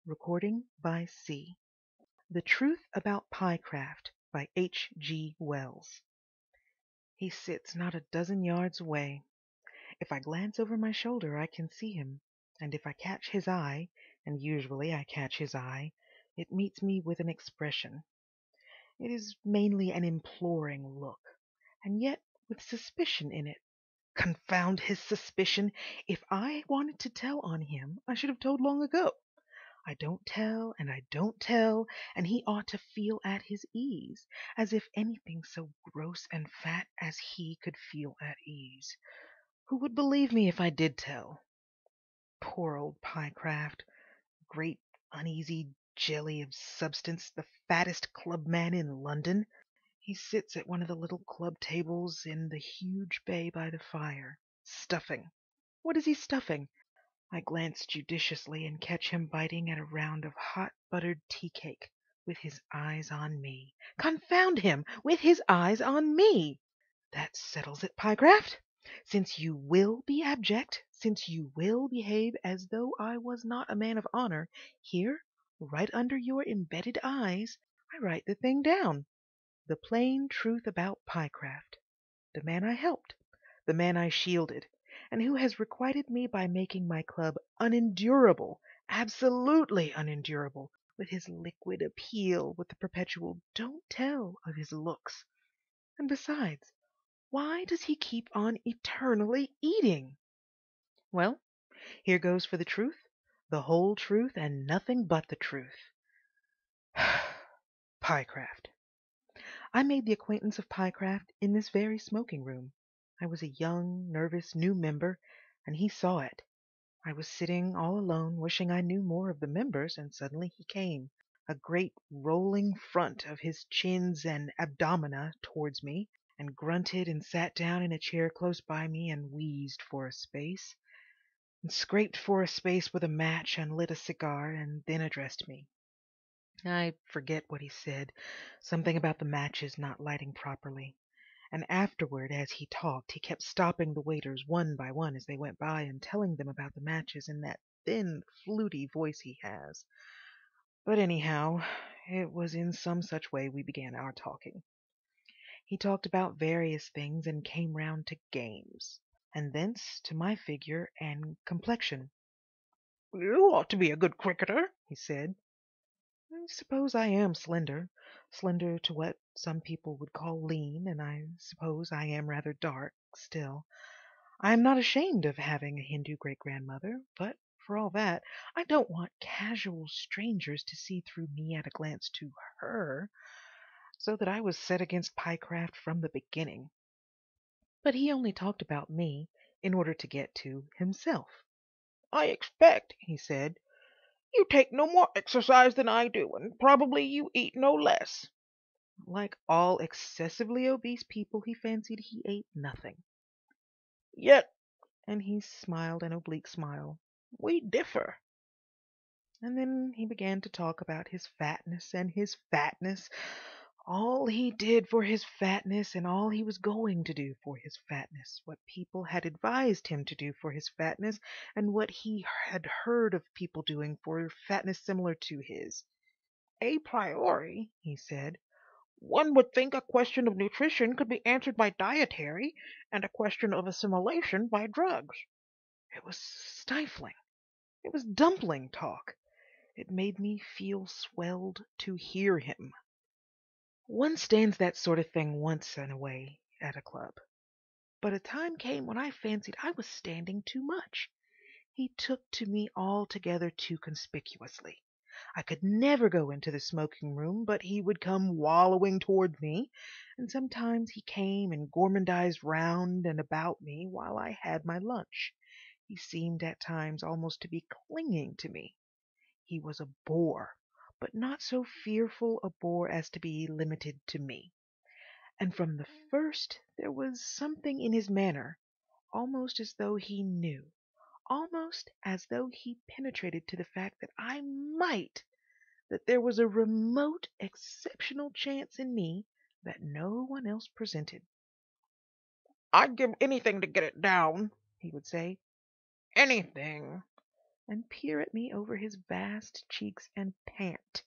Recording by C. The Truth About Pyecraft by H. G. Wells. He sits not a dozen yards away. If I glance over my shoulder I can see him, and if I catch his eye, and usually I catch his eye, it meets me with an expression. It is mainly an imploring look, and yet with suspicion in it. Confound his suspicion! If I wanted to tell on him, I should have told long ago. I don't tell, and I don't tell, and he ought to feel at his ease, as if anything so gross and fat as he could feel at ease. Who would believe me if I did tell? Poor old Pyecraft, great uneasy jelly of substance, the fattest clubman in London. He sits at one of the little club tables in the huge bay by the fire, stuffing. What is he stuffing? I glance judiciously and catch him biting at a round of hot buttered tea cake, with his eyes on me. Confound him! With his eyes on me! That settles it, Pyecraft. Since you will be abject, since you will behave as though I was not a man of honor, here, right under your embedded eyes, I write the thing down. The plain truth about Pyecraft, the man I helped, the man I shielded, and who has requited me by making my club unendurable, absolutely unendurable, with his liquid appeal, with the perpetual "don't tell" of his looks. And besides, why does he keep on eternally eating? Well, here goes for the truth, the whole truth, and nothing but the truth. Pyecraft. I made the acquaintance of Pyecraft in this very smoking room. I was a young, nervous, new member, and he saw it. I was sitting all alone, wishing I knew more of the members, and suddenly he came, a great rolling front of his chins and abdomina towards me, and grunted and sat down in a chair close by me and wheezed for a space, and scraped for a space with a match and lit a cigar, and then addressed me. I forget what he said, something about the matches not lighting properly. And afterward, as he talked, he kept stopping the waiters one by one as they went by and telling them about the matches in that thin, fluty voice he has. But anyhow, it was in some such way we began our talking. He talked about various things and came round to games, and thence to my figure and complexion. "You ought to be a good cricketer," he said. "I suppose I am slender, slender to what some people would call lean, and I suppose I am rather dark. Still, I am not ashamed of having a Hindu great-grandmother, but for all that, I don't want casual strangers to see through me at a glance to her, so that I was set against Pyecraft from the beginning." But he only talked about me in order to get to himself. "I expect," he said, "you take no more exercise than I do, and probably you eat no less." Like all excessively obese people, he fancied he ate nothing. "Yet," and he smiled an oblique smile, "we differ." And then he began to talk about his fatness and his fatness, all he did for his fatness and all he was going to do for his fatness, what people had advised him to do for his fatness, and what he had heard of people doing for fatness similar to his. "A priori," he said, "one would think a question of nutrition could be answered by dietary, and a question of assimilation by drugs." It was stifling. It was dumpling talk. It made me feel swelled to hear him. One stands that sort of thing once in a way at a club. But a time came when I fancied I was standing too much. He took to me altogether too conspicuously. I could never go into the smoking room but he would come wallowing toward me, and sometimes he came and gormandized round and about me while I had my lunch. He seemed at times almost to be clinging to me. He was a bore, but not so fearful a bore as to be limited to me. And from the first there was something in his manner, almost as though he knew, almost as though he penetrated to the fact that I might, that there was a remote, exceptional chance in me that no one else presented. "I'd give anything to get it down," he would say. "Anything. and peer at me over his vast cheeks and pant.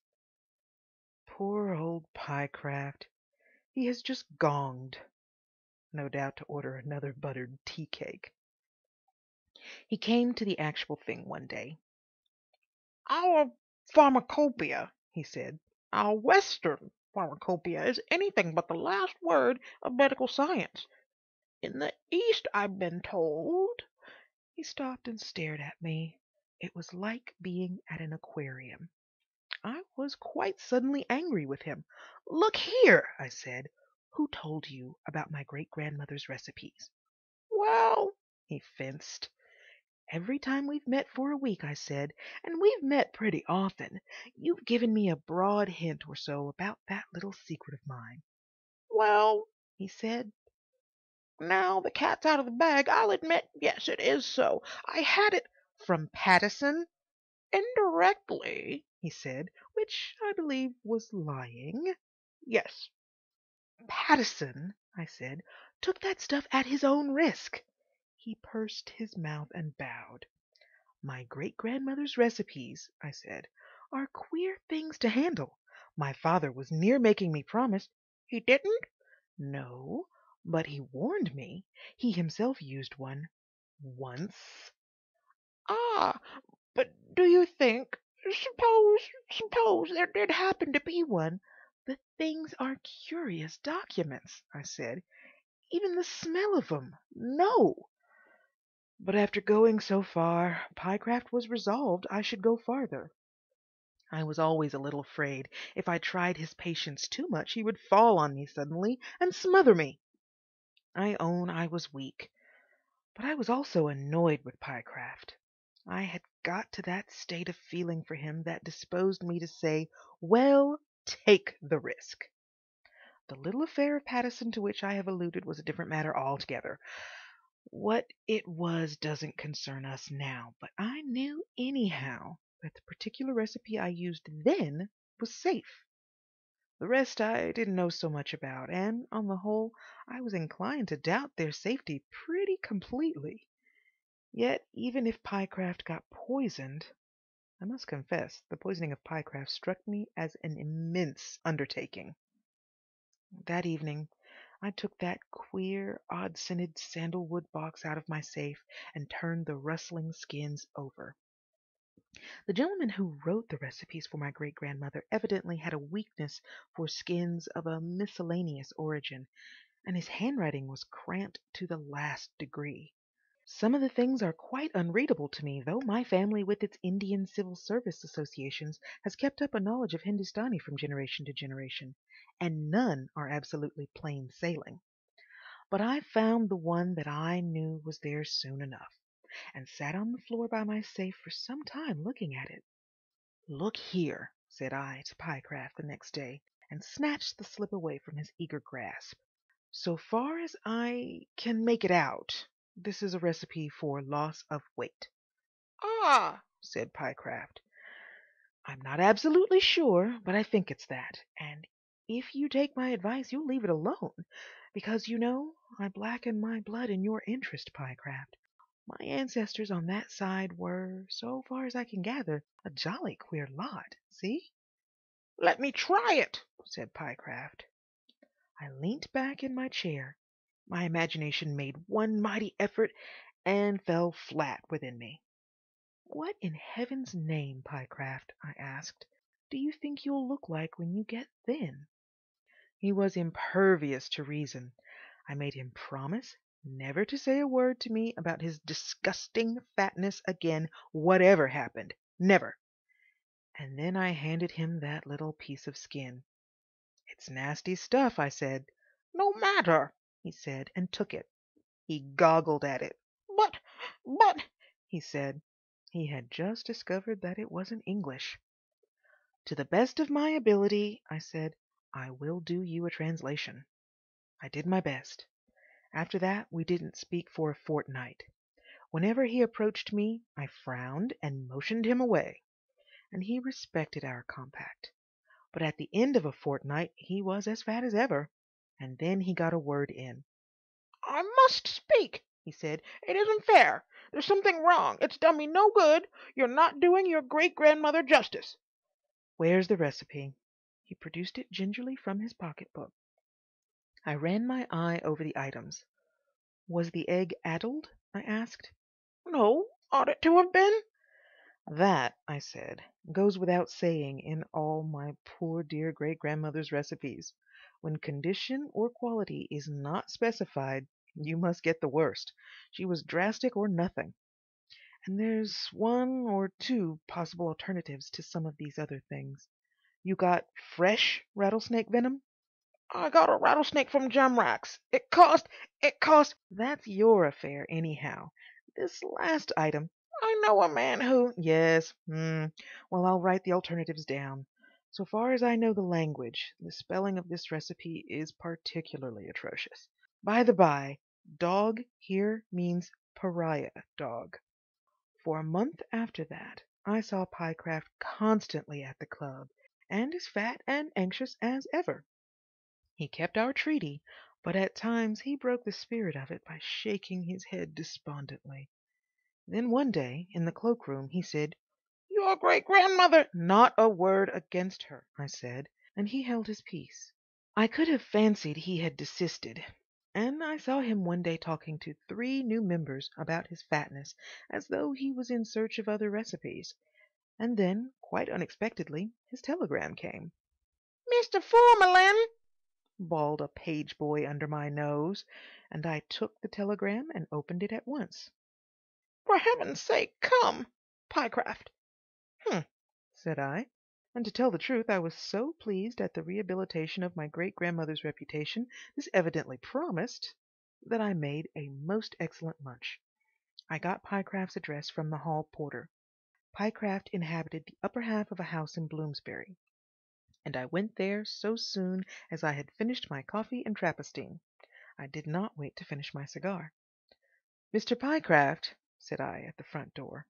Poor old Pyecraft. He has just gonged, no doubt to order another buttered tea cake. He came to the actual thing one day. "Our pharmacopoeia," he said, "our Western pharmacopoeia is anything but the last word of medical science. In the East, I've been told—" He stopped and stared at me. It was like being at an aquarium. I was quite suddenly angry with him. "Look here," I said. "Who told you about my great-grandmother's recipes?" "Well," he fenced. "Every time we've met for a week," I said, "and we've met pretty often, you've given me a broad hint or so about that little secret of mine." "Well," he said, "now the cat's out of the bag, I'll admit, yes, it is so. I had it—" "From Pattison?" "Indirectly," he said, which I believe was lying. "Yes." "Pattison," I said, "took that stuff at his own risk." He pursed his mouth and bowed. "My great-grandmother's recipes," I said, "are queer things to handle. My father was near making me promise—" "He didn't?" "No, but he warned me. He himself used one once." "Ah, but do you think—suppose there did happen to be one—" "The things are curious documents," I said. "Even the smell of 'em. No." But after going so far, Pyecraft was resolved I should go farther. I was always a little afraid if I tried his patience too much he would fall on me suddenly and smother me. I own I was weak, but I was also annoyed with Pyecraft. I had got to that state of feeling for him that disposed me to say, "Well, take the risk." The little affair of Pattison to which I have alluded was a different matter altogether. What it was doesn't concern us now, but I knew anyhow that the particular recipe I used then was safe. The rest I didn't know so much about, and on the whole I was inclined to doubt their safety pretty completely. Yet even if Pyecraft got poisoned, I must confess the poisoning of Pyecraft struck me as an immense undertaking. That evening I took that queer, odd-scented sandalwood box out of my safe and turned the rustling skins over. The gentleman who wrote the recipes for my great-grandmother evidently had a weakness for skins of a miscellaneous origin, and his handwriting was cramped to the last degree. Some of the things are quite unreadable to me, though my family with its Indian Civil Service associations has kept up a knowledge of Hindustani from generation to generation, and none are absolutely plain sailing. But I found the one that I knew was there soon enough, and sat on the floor by my safe for some time looking at it. "Look here," said I to Pyecraft the next day, and snatched the slip away from his eager grasp. "So far as I can make it out, this is a recipe for loss of weight." "Ah," said Pyecraft. "I'm not absolutely sure, but I think it's that. And if you take my advice, you'll leave it alone, because, you know, I blacken my blood in your interest, Pyecraft. My ancestors on that side were, so far as I can gather, a jolly queer lot. See?" "Let me try it," said Pyecraft. I leant back in my chair. My imagination made one mighty effort and fell flat within me. "What in heaven's name, Pyecraft," I asked, "do you think you'll look like when you get thin?" He was impervious to reason. I made him promise never to say a word to me about his disgusting fatness again, whatever happened. Never. And then I handed him that little piece of skin. "It's nasty stuff," I said. "No matter," he said, and took it. He goggled at it. "But," he said. He had just discovered that it wasn't English. "To the best of my ability," I said, "I will do you a translation." I did my best. After that we didn't speak for a fortnight. Whenever he approached me, I frowned and motioned him away, and he respected our compact. But at the end of a fortnight he was as fat as ever, and then he got a word in. "I must speak," he said. "It isn't fair. There's something wrong. It's done me no good. You're not doing your great-grandmother justice. Where's the recipe? He produced it gingerly from his pocketbook. I ran my eye over the items. Was the egg addled? I asked. No, ought it to have been? That, I said, goes without saying in all my poor dear great-grandmother's recipes. When condition or quality is not specified, you must get the worst. She was drastic or nothing. And there's one or two possible alternatives to some of these other things. You got fresh rattlesnake venom? I got a rattlesnake from Jamrax. It cost. That's your affair, anyhow. This last item. I know a man who. Yes, well, I'll write the alternatives down. So far as I know the language, the spelling of this recipe is particularly atrocious. By the by, dog here means pariah dog. For a month after that, I saw Pyecraft constantly at the club, and as fat and anxious as ever. He kept our treaty, but at times he broke the spirit of it by shaking his head despondently. Then one day, in the cloakroom, he said, Your great-grandmother. "Not a word against her," I said, and he held his peace. I could have fancied he had desisted, and I saw him one day talking to 3 new members about his fatness, as though he was in search of other recipes. And then, quite unexpectedly, his telegram came. Mr. Formalin. Bawled a page boy under my nose, and I took the telegram and opened it at once. For heaven's sake, come. Pyecraft. "Hm," said I, and to tell the truth I was so pleased at the rehabilitation of my great-grandmother's reputation this evidently promised, that I made a most excellent lunch. I got Pyecraft's address from the hall porter. Pyecraft inhabited the upper half of a house in Bloomsbury, and I went there so soon as I had finished my coffee and Trappistine. I did not wait to finish my cigar. "Mr. Pyecraft," said I at the front door.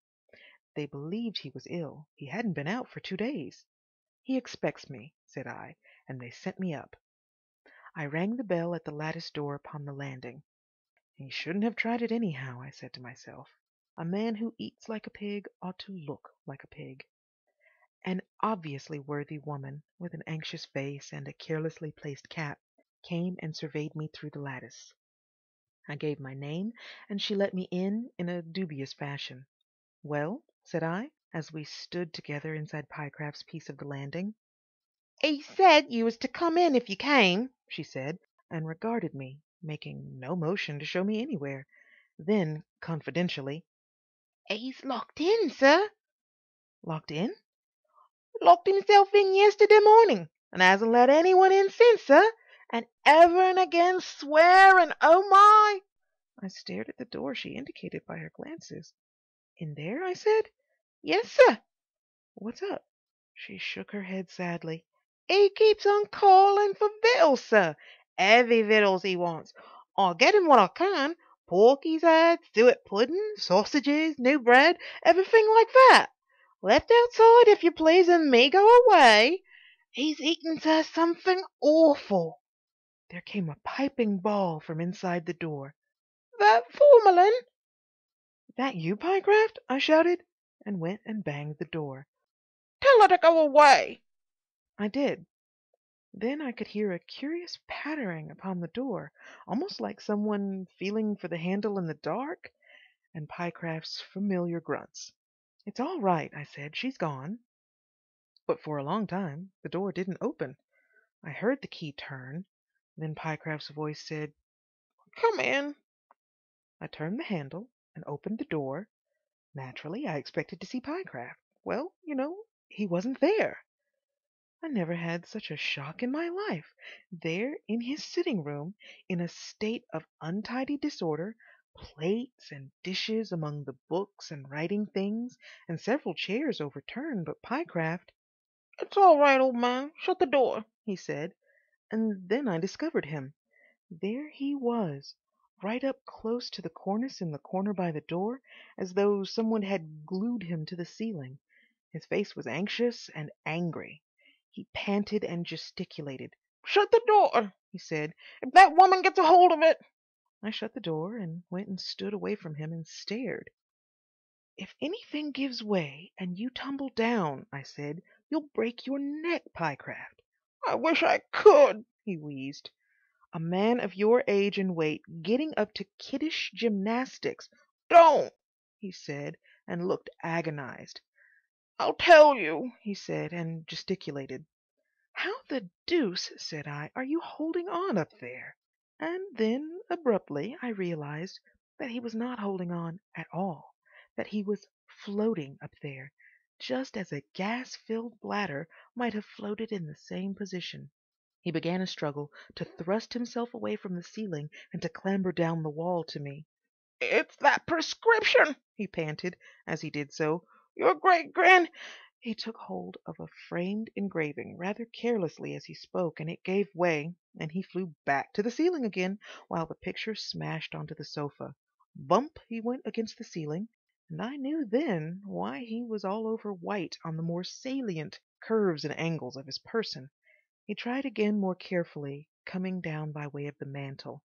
They believed he was ill. He hadn't been out for 2 days. "He expects me," said I, and they sent me up. I rang the bell at the lattice door upon the landing. He shouldn't have tried it anyhow, I said to myself. A man who eats like a pig ought to look like a pig. An obviously worthy woman, with an anxious face and a carelessly placed cap, came and surveyed me through the lattice. I gave my name, and she let me in a dubious fashion. "Well?" said I, as we stood together inside Pyecraft's piece of the landing. He said you was to come in if you came, she said, and regarded me, making no motion to show me anywhere. Then, confidentially, He's locked in, sir. "Locked in?" Locked himself in yesterday morning, and hasn't let anyone in since, sir. And ever and again swearing, oh my!" I stared at the door she indicated by her glances. "In there?" I said. Yes, sir. "What's up?" She shook her head sadly. He keeps on calling for victuals, sir. Heavy victuals he wants. I'll get him what I can. Pork he's had, suet pudding, sausages, new bread, everything like that. Left outside, if you please, and me go away. He's eaten, sir, something awful." There came a piping bawl from inside the door. "That Formalin?" "That you, Pyecraft?" I shouted, and went and banged the door. "Tell her to go away." I did. Then I could hear a curious pattering upon the door, almost like someone feeling for the handle in the dark, and Pyecraft's familiar grunts. "It's all right," I said. "She's gone." But for a long time the door didn't open. I heard the key turn. Then Pyecraft's voice said, "Come in." I turned the handle and opened the door. Naturally, I expected to see Pyecraft. Well, he wasn't there. I never had such a shock in my life. There in his sitting room, in a state of untidy disorder, plates and dishes among the books and writing things, and several chairs overturned, but Pyecraft. "It's all right, old man. Shut the door," He said, and then I discovered him. There he was, right up close to the cornice in the corner by the door, as though someone had glued him to the ceiling. His face was anxious and angry. He panted and gesticulated. "Shut the door," He said. "if that woman gets a hold of it." I shut the door and went and stood away from him and stared. If anything gives way and you tumble down, I said, you'll break your neck, Pyecraft. I wish I could, He wheezed. A man of your age and weight getting up to kiddish gymnastics. don't. He said, and looked agonized. I'll tell you, He said, and gesticulated. How the deuce, said I, are you holding on up there? And then, abruptly, I realized that he was not holding on at all, that he was floating up there, just as a gas-filled bladder might have floated in the same position. He began a struggle to thrust himself away from the ceiling and to clamber down the wall to me. It's that prescription, He panted as he did so. Your great-grand... He took hold of a framed engraving rather carelessly as he spoke, and it gave way, and he flew back to the ceiling again, while the picture smashed onto the sofa. Bump he went against the ceiling, and I knew then why he was all over white on the more salient curves and angles of his person. He tried again more carefully, coming down by way of the mantel.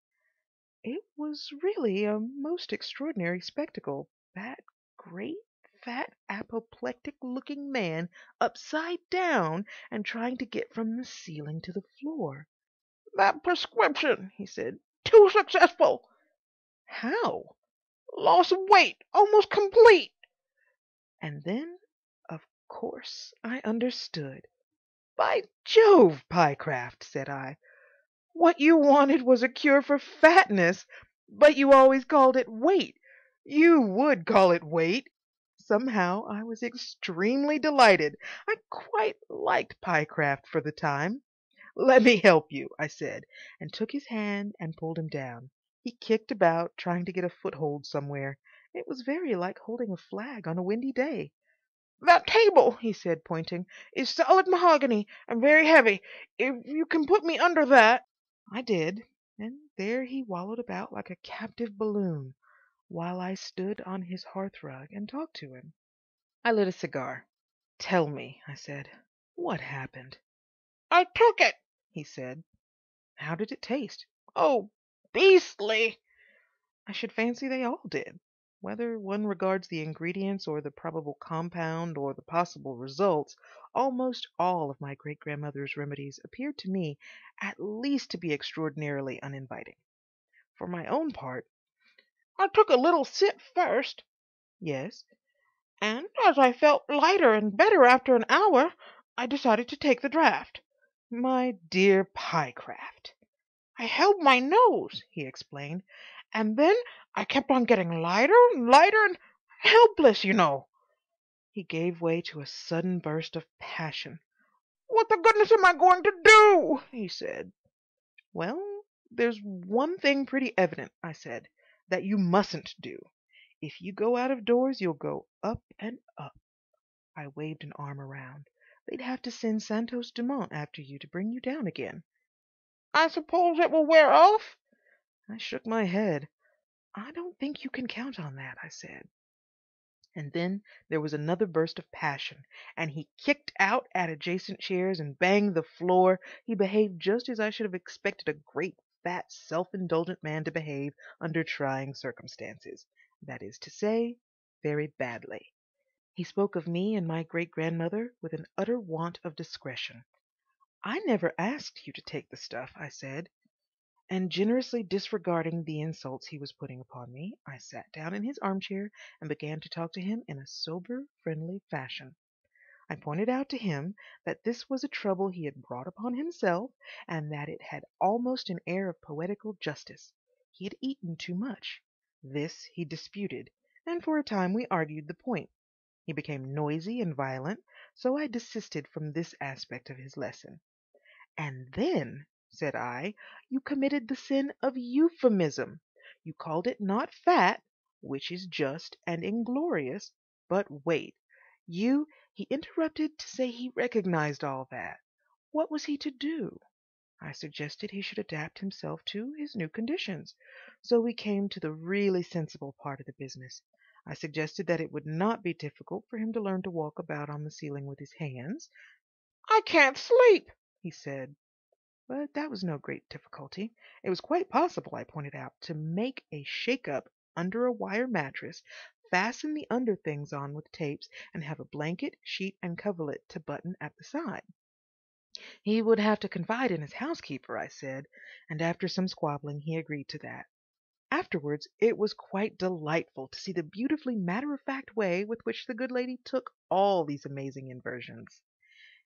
It was really a most extraordinary spectacle, that great, fat, apoplectic-looking man upside down and trying to get from the ceiling to the floor. That prescription, he said. Too successful. How? Loss of weight, almost complete. And then, of course, I understood. By Jove, Pyecraft, said I, what you wanted was a cure for fatness, but you always called it weight. You would call it weight. Somehow I was extremely delighted. I quite liked Pyecraft for the time. Let me help you, I said, and took his hand and pulled him down. He kicked about, trying to get a foothold somewhere. It was very like holding a flag on a windy day. That table, he said, pointing, is solid mahogany and very heavy. If you can put me under that... I did, and there he wallowed about like a captive balloon, while I stood on his hearthrug and talked to him. I lit a cigar. Tell me, I said, what happened? I took it, He said. How did it taste? Oh, beastly. I should fancy they all did. Whether one regards the ingredients or the probable compound or the possible results, almost all of my great-grandmother's remedies appeared to me at least to be extraordinarily uninviting. For my own part, I took a little sip first, yes, and as I felt lighter and better after an hour, I decided to take the draught. my dear Pyecraft, I held my nose, he explained, and then I kept on getting lighter and lighter and helpless, you know. he gave way to a sudden burst of passion. What the goodness am I going to do? He said. Well, there's one thing pretty evident, I said, that you mustn't do. If you go out of doors, you'll go up and up. I waved an arm around. They'd have to send Santos Dumont after you to bring you down again. I suppose it will wear off? I shook my head. I don't think you can count on that, I said. And then there was another burst of passion, and he kicked out at adjacent chairs and banged the floor. He behaved just as I should have expected a great, fat, self-indulgent man to behave under trying circumstances. That is to say, very badly. He spoke of me and my great-grandmother with an utter want of discretion. I never asked you to take the stuff, I said. And generously disregarding the insults he was putting upon me, I sat down in his armchair and began to talk to him in a sober, friendly fashion. I pointed out to him that this was a trouble he had brought upon himself, and that it had almost an air of poetical justice. He had eaten too much. This he disputed, and for a time we argued the point. He became noisy and violent, so I desisted from this aspect of his lesson. And then, said I, you committed the sin of euphemism. You called it not fat, which is just and inglorious, but weight. He interrupted to say he recognized all that. What was he to do? I suggested he should adapt himself to his new conditions. So we came to the really sensible part of the business. I suggested that it would not be difficult for him to learn to walk about on the ceiling with his hands. I can't sleep, He said. But that was no great difficulty. It was quite possible, I pointed out, to make a shake-up under a wire mattress, fasten the under things on with tapes, and have a blanket, sheet, and coverlet to button at the side. He would have to confide in his housekeeper, I said, and after some squabbling he agreed to that. Afterwards it was quite delightful to see the beautifully matter-of-fact way with which the good lady took all these amazing inversions.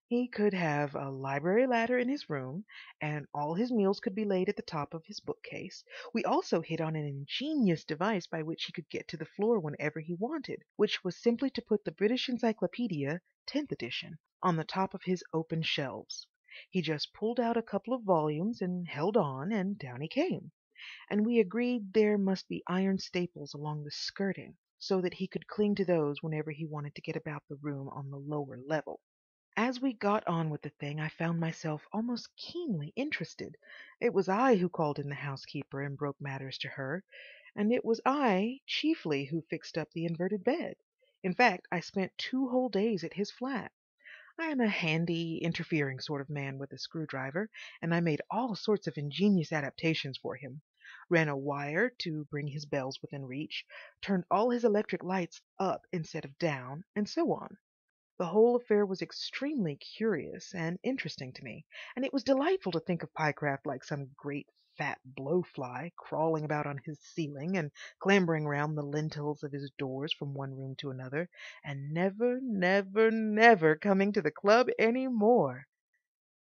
He could have a library ladder in his room, and all his meals could be laid at the top of his bookcase. We also hit on an ingenious device by which he could get to the floor whenever he wanted, which was simply to put the British Encyclopedia, 10th edition, on the top of his open shelves. He just pulled out a couple of volumes and held on, and down he came. And we agreed there must be iron staples along the skirting, so that he could cling to those whenever he wanted to get about the room on the lower level. As we got on with the thing I found myself almost keenly interested. It was I who called in the housekeeper and broke matters to her, and it was I chiefly who fixed up the inverted bed. In fact, I spent 2 whole days at his flat. I am a handy, interfering sort of man with a screwdriver, and I made all sorts of ingenious adaptations for him. Ran a wire to bring his bells within reach, turned all his electric lights up instead of down, and so on. The whole affair was extremely curious and interesting to me, and it was delightful to think of Pyecraft like some great fat blowfly crawling about on his ceiling and clambering round the lintels of his doors from one room to another, and never, never, never coming to the club any more.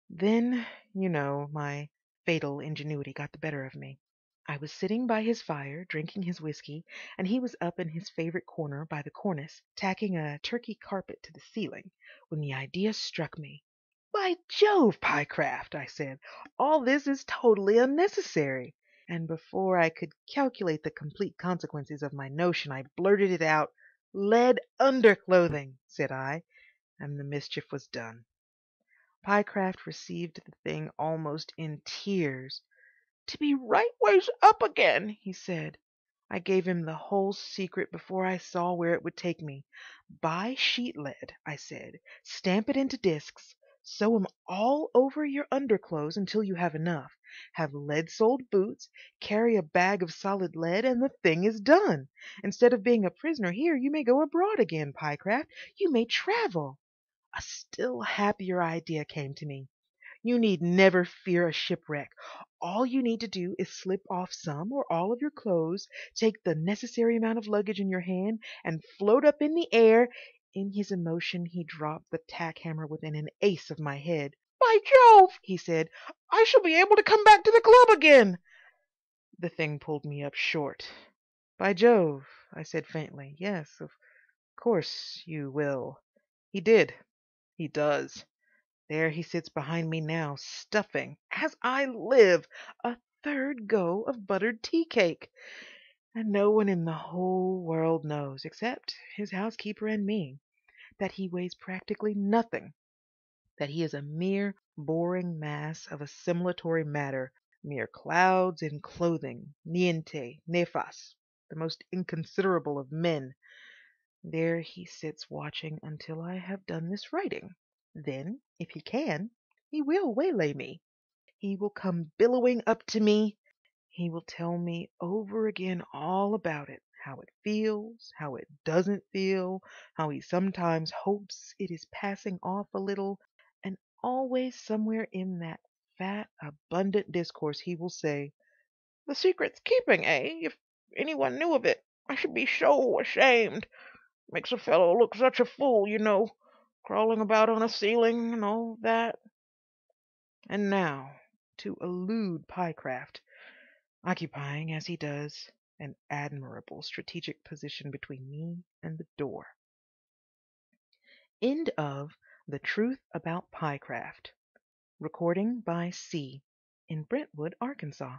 Then, my fatal ingenuity got the better of me. I was sitting by his fire, drinking his whiskey, and he was up in his favorite corner by the cornice, tacking a Turkey carpet to the ceiling, when the idea struck me. "By Jove, Pyecraft," I said, "all this is totally unnecessary." And before I could calculate the complete consequences of my notion, I blurted it out. "Lead underclothing," said I, and the mischief was done. Pyecraft received the thing almost in tears. "To be right ways up again," he said. I gave him the whole secret before I saw where it would take me. "Buy sheet lead," I said, "stamp it into discs, sew 'em all over your underclothes until you have enough, have lead-soled boots, carry a bag of solid lead, and the thing is done. Instead of being a prisoner here, you may go abroad again, Pyecraft. You may travel." A still happier idea came to me. "You need never fear a shipwreck. All you need to do is slip off some or all of your clothes, take the necessary amount of luggage in your hand, and float up in the air." In his emotion he dropped the tack hammer within an ace of my head. "By Jove," he said, "I shall be able to come back to the club again." The thing pulled me up short. "By Jove," I said faintly, "yes, of course you will." He did. He does. There he sits behind me now, stuffing, as I live, a third go of buttered tea cake. And no one in the whole world knows, except his housekeeper and me, that he weighs practically nothing, that he is a mere boring mass of assimilatory matter, mere clouds in clothing, niente, nefas, the most inconsiderable of men. There he sits watching until I have done this writing. Then, if he can, he will waylay me. He will come billowing up to me. He will tell me over again all about it, how it feels, how it doesn't feel, how he sometimes hopes it is passing off a little, and always somewhere in that fat, abundant discourse he will say, "The secret's keeping, eh? If anyone knew of it, I should be so ashamed. Makes a fellow look such a fool, crawling about on a ceiling and all that." And now, to elude Pyecraft, occupying, as he does, an admirable strategic position between me and the door. End of The Truth About Pyecraft. Recording by C. in Brentwood, Arkansas.